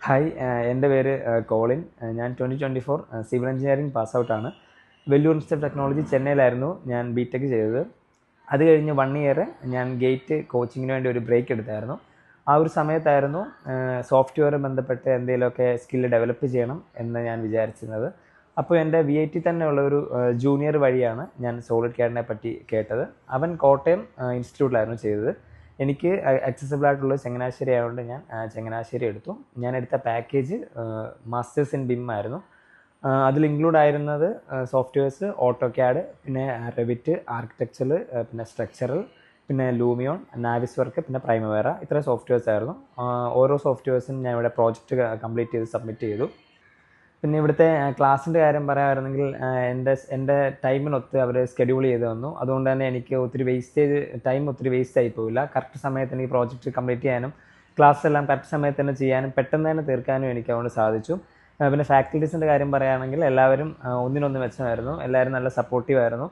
Hi എൻ്റെ പേര് Colin. ഞാൻ 2024 സിവിൽ എഞ്ചിനീയറിംഗ് പാസ് ഔട്ടാണ്. വെല്ലൂർ ഇൻസ്റ്റിറ്റ്യൂട്ട് ഓഫ് ടെക്നോളജി ചെന്നൈയിലായിരുന്നു ഞാൻ ബിടെക് ചെയ്തത്. അത് കഴിഞ്ഞ് 1 ഇയർ ഞാൻ ഗേറ്റ് കോച്ചിങ്ങിന് വേണ്ടി ഒരു ബ്രേക്ക് എടുത്തായിരുന്നു. ആ ഒരു സമയത്തായിരുന്നു സോഫ്റ്റ്വെയർ ബന്ധപ്പെട്ട് എന്തെങ്കിലുമൊക്കെ സ്കില്ല് ഡെവലപ്പ് ചെയ്യണം എന്ന് ഞാൻ വിചാരിച്ചിരുന്നത്. അപ്പോൾ എൻ്റെ VIT തന്നെയുള്ള ഒരു ജൂനിയർ വഴിയാണ് ഞാൻ സോളിഡ് ക്യാഡിനെ പറ്റി കേട്ടത്. അവൻ കോട്ടയം ഇൻസ്റ്റിറ്റ്യൂട്ടിലായിരുന്നു ചെയ്തത്. എനിക്ക് അക്സസിബിൾ ആയിട്ടുള്ള ചങ്ങനാശ്ശേരി ആയതുകൊണ്ട് ഞാൻ ചങ്ങനാശ്ശേരി എടുത്തു. ഞാൻ എടുത്ത പാക്കേജ് മാസ്റ്റേഴ്സ് ഇൻ BIM ആയിരുന്നു. അതിൽ ഇൻക്ലൂഡ് ആയിരുന്നത് സോഫ്റ്റ്വെയർസ് ഓട്ടോ ക്യാഡ്, പിന്നെ റെവിറ്റ്, ആർക്കിടെക്ചറൽ, പിന്നെ സ്ട്രക്ചറൽ, പിന്നെ ലൂമിയോൺ, നാവിസ് വർക്ക്, പിന്നെ പ്രൈമവേറ. ഇത്രയും സോഫ്റ്റ്വെയർസ് ആയിരുന്നു. ഓരോ സോഫ്റ്റ്വെയർസും ഞാൻ ഇവിടെ പ്രോജക്റ്റ് കംപ്ലീറ്റ് ചെയ്ത് സബ്മിറ്റ് ചെയ്തു. പിന്നെ ഇവിടുത്തെ ക്ലാസ്സിൻ്റെ കാര്യം പറയുകയായിരുന്നെങ്കിൽ എൻ്റെ ടൈമിനൊത്ത് അവർ സ്കെഡ്യൂൾ ചെയ്ത് തന്നു. അതുകൊണ്ട് തന്നെ എനിക്ക് ടൈം ഒത്തിരി വേസ്റ്റ് ആയി പോയില്ല. കറക്റ്റ് സമയത്ത് എനിക്ക് പ്രോജക്റ്റ് കംപ്ലീറ്റ് ചെയ്യാനും ക്ലാസ് എല്ലാം കറക്റ്റ് സമയത്ത് തന്നെ ചെയ്യാനും പെട്ടെന്ന് തന്നെ തീർക്കാനും എനിക്ക് അതുകൊണ്ട് സാധിച്ചു. പിന്നെ ഫാക്കൽറ്റീസിൻ്റെ കാര്യം പറയുകയാണെങ്കിൽ എല്ലാവരും ഒന്നിനൊന്ന് മെച്ചമായിരുന്നു. എല്ലാവരും നല്ല സപ്പോർട്ടീവായിരുന്നു.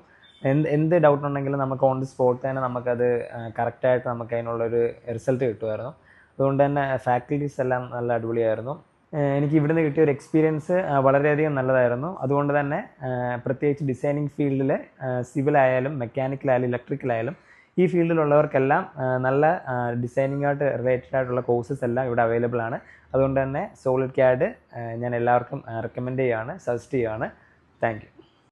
എന്ത് ഡൗട്ട് ഉണ്ടെങ്കിലും നമുക്ക് ഓൺ ദി സ്പോട്ട് തന്നെ നമുക്കത് കറക്റ്റായിട്ട് നമുക്ക് അതിനുള്ളൊരു റിസൾട്ട് കിട്ടുമായിരുന്നു. അതുകൊണ്ട് തന്നെ ഫാക്കൽറ്റീസ് എല്ലാം നല്ല അടിപൊളിയായിരുന്നു. എനിക്ക് ഇവിടുന്ന് കിട്ടിയ ഒരു എക്സ്പീരിയൻസ് വളരെയധികം നല്ലതായിരുന്നു. അതുകൊണ്ട് തന്നെ പ്രത്യേകിച്ച് ഡിസൈനിങ് ഫീൽഡിൽ സിവിലായാലും മെക്കാനിക്കലായാലും ഇലക്ട്രിക്കലായാലും ഈ ഫീൽഡിലുള്ളവർക്കെല്ലാം നല്ല ഡിസൈനിങ്ങായിട്ട് റിലേറ്റഡ് ആയിട്ടുള്ള കോഴ്സസ് എല്ലാം ഇവിടെ അവൈലബിൾ ആണ്. അതുകൊണ്ട് തന്നെ സോളിഡ് ക്യാഡ് ഞാൻ എല്ലാവർക്കും റെക്കമെൻഡ് ചെയ്യുകയാണ്, സജസ്റ്റ് ചെയ്യുകയാണ്. Thank you.